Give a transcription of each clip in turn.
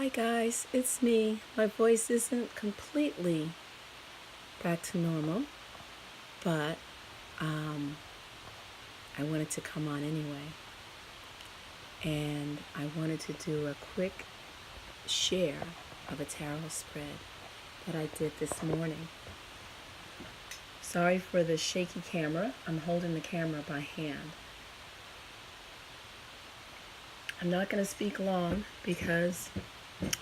Hi guys, it's me. My voice isn't completely back to normal, but I wanted to come on anyway. And I wanted to do a quick share of a tarot spread that I did this morning. Sorry for the shaky camera. I'm holding the camera by hand. I'm not going to speak long because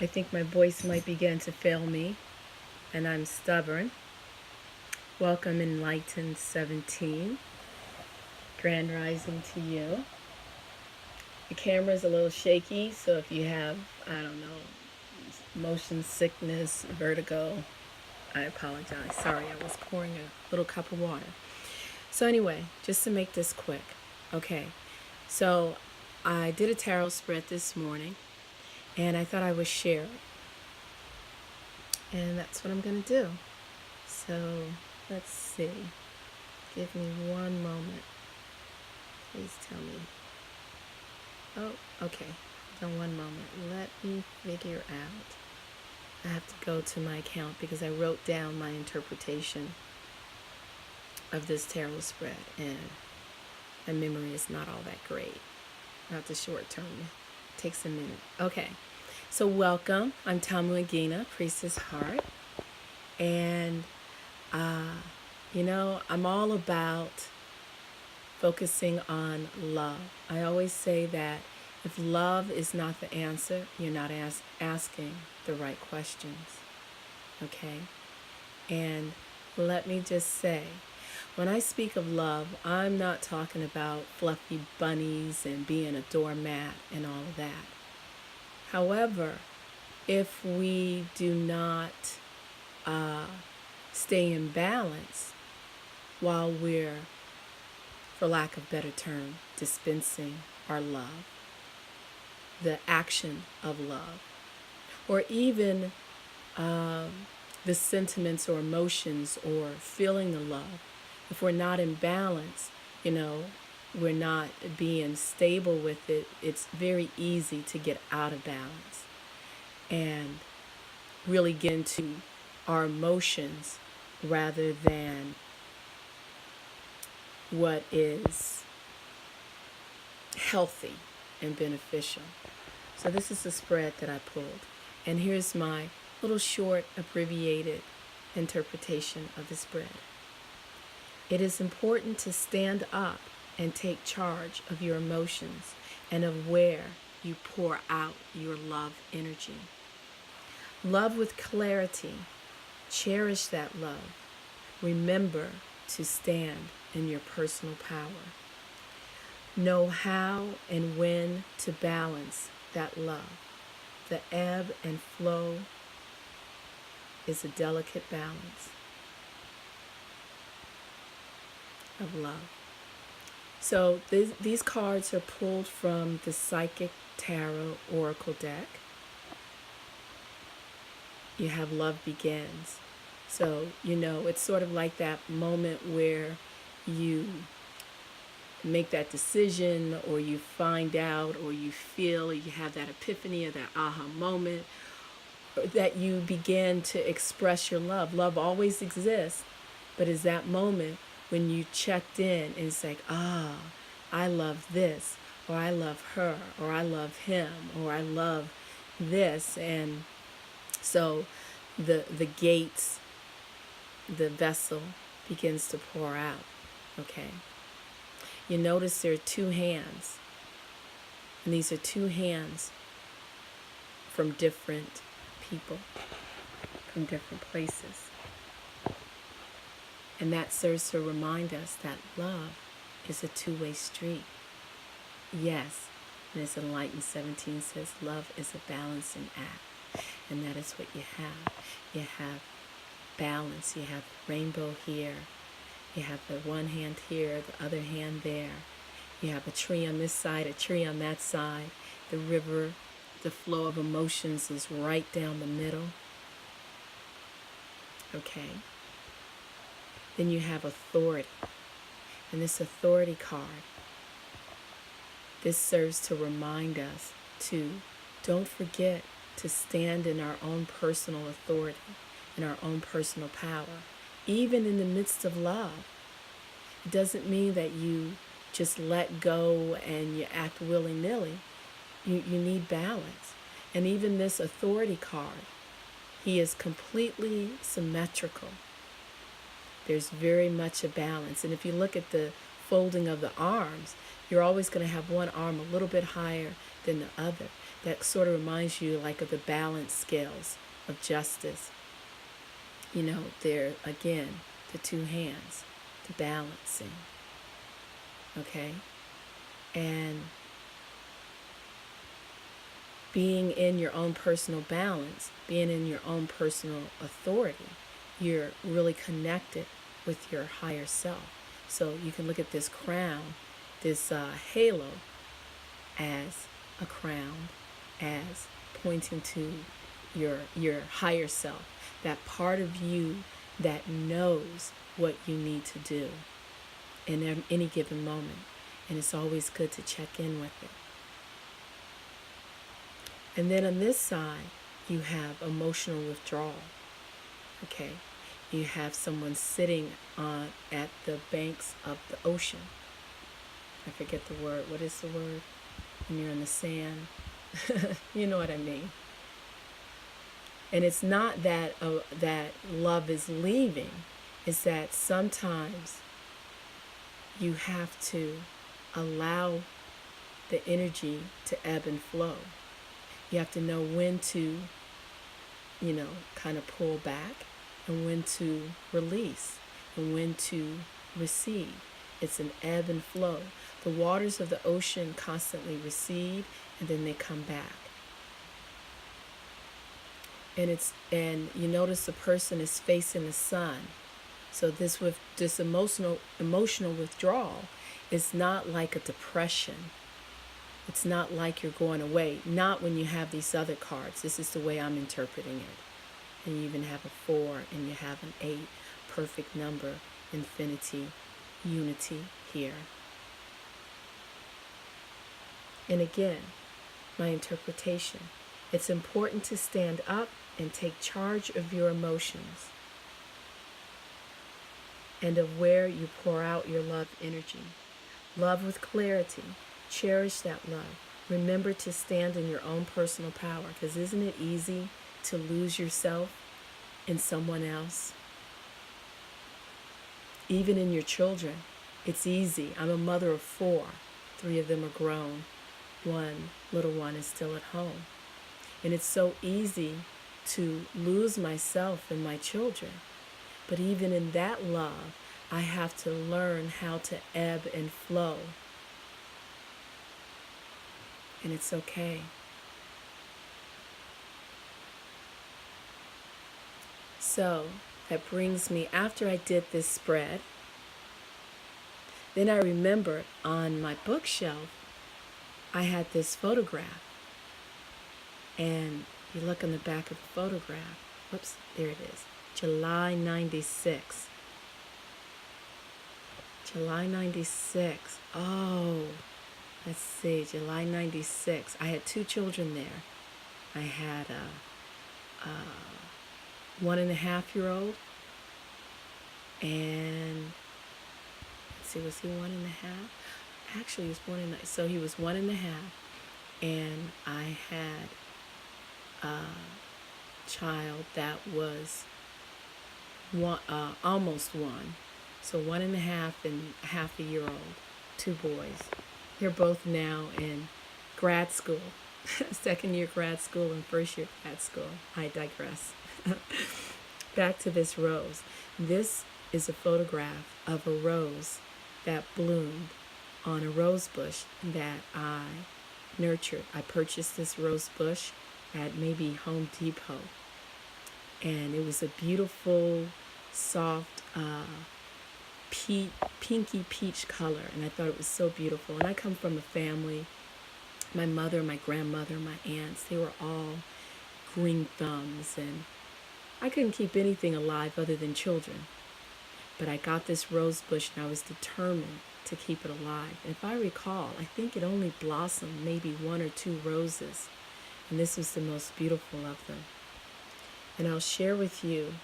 I think my voice might begin to fail me, and I'm stubborn. Welcome, Enlightened 17. Grand rising to you. The camera's a little shaky, so if you have, motion sickness, vertigo, I apologize. Sorry, I was pouring a little cup of water. So anyway, just to make this quick. Okay, so I did a tarot spread this morning, and I thought I would share it. And that's what I'm going to do. So let's see. Give me one moment. Please tell me. Oh, okay. Hold on one moment. Let me figure out. I have to go to my account because I wrote down my interpretation of this tarot spread, and my memory is not all that great. Not the short term. It takes a minute. Okay. So welcome. I'm Tamu Agina, Priestess Heart. And, I'm all about focusing on love. I always say that if love is not the answer, you're not asking the right questions. Okay? And let me just say, when I speak of love, I'm not talking about fluffy bunnies and being a doormat and all of that. However, if we do not stay in balance while we're, for lack of a better term, dispensing our love, the action of love, or even the sentiments or emotions or feeling the love, if we're not in balance, we're not being stable with it, it's very easy to get out of balance and really get into our emotions rather than what is healthy and beneficial. So this is the spread that I pulled. And here's my little short, abbreviated interpretation of the spread. It is important to stand up and take charge of your emotions and of where you pour out your love energy. Love with clarity. Cherish that love. Remember to stand in your personal power. Know how and when to balance that love. The ebb and flow is a delicate balance of love. So these cards are pulled from the Psychic Tarot Oracle deck. You have Love Begins. So, it's sort of like that moment where you make that decision, or you find out, or you feel, or you have that epiphany or that aha moment, that you begin to express your love. Love always exists, but it's that moment when you checked in and it's like, I love this, or I love her, or I love him, or I love this. And so the gates, the vessel begins to pour out. Okay. You notice there are two hands, and these are two hands from different people, from different places. And that serves to remind us that love is a two-way street. Yes, and as Enlightened 17 says, love is a balancing act. And that is what you have. You have balance. You have rainbow here. You have the one hand here, the other hand there. You have a tree on this side, a tree on that side. The river, the flow of emotions is right down the middle. Okay. Then you have authority. And this authority card, this serves to remind us to don't forget to stand in our own personal authority, in our own personal power, even in the midst of love. It doesn't mean that you just let go and you act willy-nilly. You need balance. And even this authority card, he is completely symmetrical. There's very much a balance. And if you look at the folding of the arms, you're always going to have one arm a little bit higher than the other. That sort of reminds you like of the balance scales of justice. You know, they're, again, the two hands, the balancing. Okay? And being in your own personal balance, being in your own personal authority, you're really connected with your higher self. So you can look at this crown, this halo, as a crown, as pointing to your higher self, that part of you that knows what you need to do in any given moment. And it's always good to check in with it. And then on this side, you have emotional withdrawal. Okay, you have someone sitting at the banks of the ocean. I forget the word. What is the word? When you're in the sand. You know what I mean. And it's not that that love is leaving. It's that sometimes you have to allow the energy to ebb and flow. You have to know when to, kind of pull back and when to release and when to recede. It's an ebb and flow. The waters of the ocean constantly recede and then they come back. And you notice the person is facing the sun. So this emotional withdrawal is not like a depression. It's not like you're going away. Not when you have these other cards. This is the way I'm interpreting it. And you even have a 4 and you have an 8. Perfect number, infinity, unity here. And again, my interpretation. It's important to stand up and take charge of your emotions and of where you pour out your love energy. Love with clarity. Cherish that love. Remember to stand in your own personal power, because isn't it easy to lose yourself in someone else? Even in your children, it's easy. I'm a mother of 4. 3 of them are grown. One little one is still at home. And it's so easy to lose myself in my children. But even in that love, I have to learn how to ebb and flow. And it's okay. So that brings me, after I did this spread, then I remembered on my bookshelf, I had this photograph. And you look on the back of the photograph. Whoops, there it is. July 96. July 96. Oh, let's see, July 96. I had 2 children there. I had a 1.5-year-old and let's see, was he 1.5? Actually, he was 1.5. So he was 1.5, and I had a child that was almost 1. So 1.5 and half a year old, 2 boys. They're both now in grad school, 2nd year grad school and 1st year grad school. I digress. Back to this rose. This is a photograph of a rose that bloomed on a rose bush that I nurtured. I purchased this rose bush at maybe Home Depot. And it was a beautiful, soft, pinky peach color, and I thought it was so beautiful. And I come from a family, my mother, my grandmother, my aunts, they were all green thumbs, and I couldn't keep anything alive other than children. But I got this rose bush and I was determined to keep it alive. And if I recall, I think it only blossomed maybe 1 or 2 roses. and this was the most beautiful of them. And I'll share with you,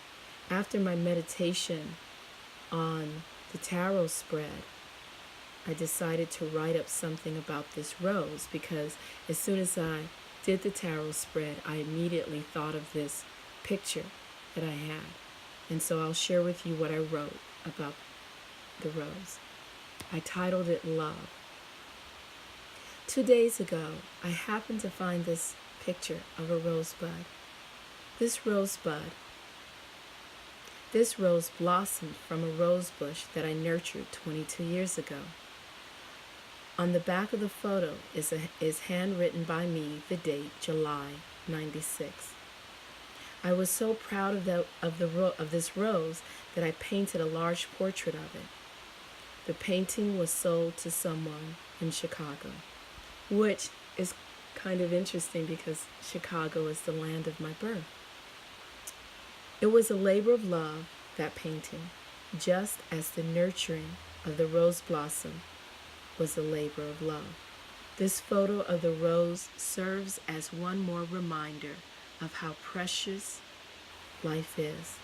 after my meditation on the tarot spread, I decided to write up something about this rose, because as soon as I did the tarot spread, I immediately thought of this picture that I had. And so I'll share with you what I wrote about the rose. I titled it Love. 2 days ago, I happened to find this picture of a rosebud. This rose blossomed from a rose bush that I nurtured 22 years ago. On the back of the photo is handwritten by me the date July 96. I was so proud of this rose that I painted a large portrait of it. The painting was sold to someone in Chicago, which is kind of interesting because Chicago is the land of my birth. It was a labor of love, that painting, just as the nurturing of the rose blossom was a labor of love. This photo of the rose serves as one more reminder of how precious life is,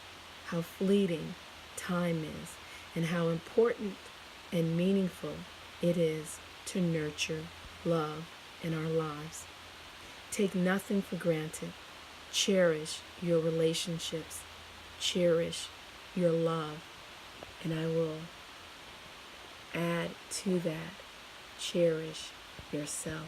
how fleeting time is, and how important and meaningful it is to nurture love in our lives. Take nothing for granted. Cherish your relationships. Cherish your love. And I will add to that, cherish yourself.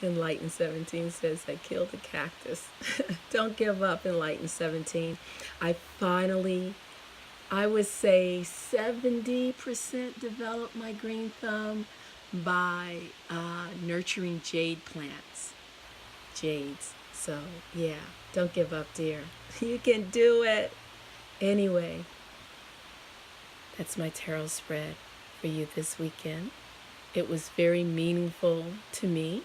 Enlightened 17 says, I killed a cactus. Don't give up, Enlightened 17. I would say 70% developed my green thumb by nurturing jade plants. Jades. So, yeah, don't give up, dear. You can do it. Anyway, that's my tarot spread for you this weekend. It was very meaningful to me,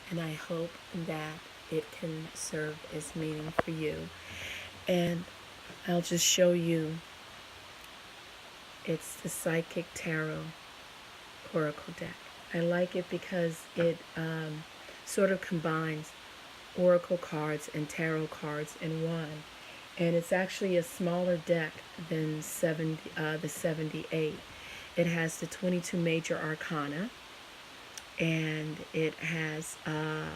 and I hope that it can serve as meaning for you. And I'll just show you. It's the Psychic Tarot Oracle deck. I like it because it sort of combines oracle cards and tarot cards in one. And it's actually a smaller deck than the 78. It has the 22 major arcana, and it has, I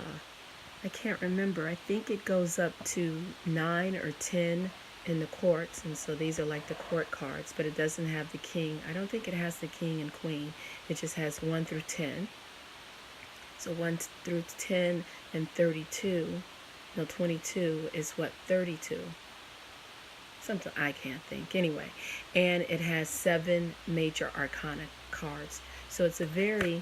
can't remember, I think it goes up to 9 or 10 in the courts, and so these are like the court cards, but it doesn't have the king. I don't think it has the king and queen. It just has 1 through 10. So 1 through 10 and 32. No, 22 is what, 32? Something I can't think. Anyway, and it has 7 major arcana cards. So it's a very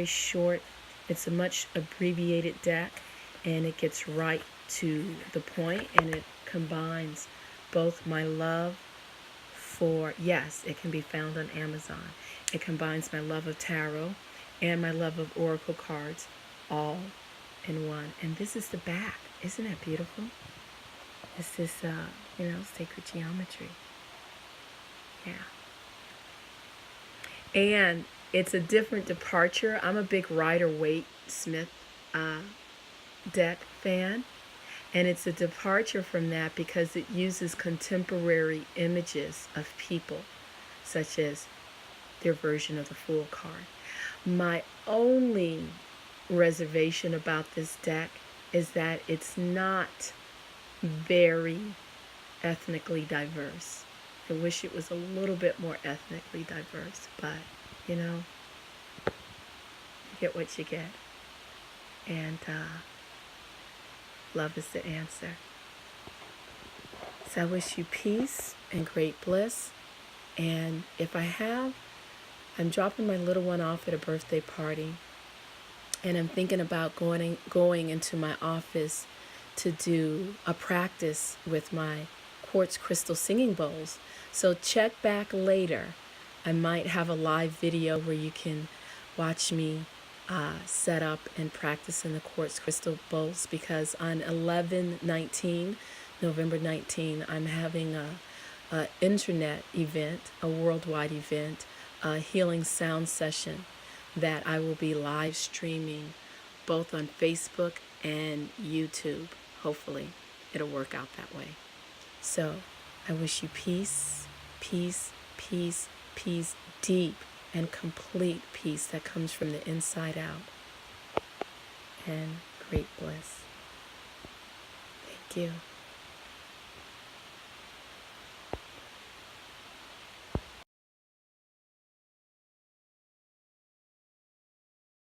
short, it's a much abbreviated deck, and it gets right to the point, and it combines both my love for, yes, it can be found on Amazon. It combines my love of tarot and my love of oracle cards all in one. And this is the back. Isn't that beautiful? This is, sacred geometry. Yeah. And it's a different departure. I'm a big Rider-Waite Smith deck fan. And it's a departure from that because it uses contemporary images of people, such as their version of the Fool card. My only reservation about this deck is that it's not very ethnically diverse. I wish it was a little bit more ethnically diverse, but, you get what you get. And love is the answer. So I wish you peace and great bliss. And if I'm dropping my little one off at a birthday party, and I'm thinking about going into my office to do a practice with my quartz crystal singing bowls. So check back later. I might have a live video where you can watch me set up and practice in the quartz crystal bowls, because on November 19, I'm having a internet event, a worldwide event, a healing sound session that I will be live streaming both on Facebook and YouTube. Hopefully, it'll work out that way. So, I wish you peace, peace, peace, peace, deep and complete peace that comes from the inside out, and great bliss. Thank you.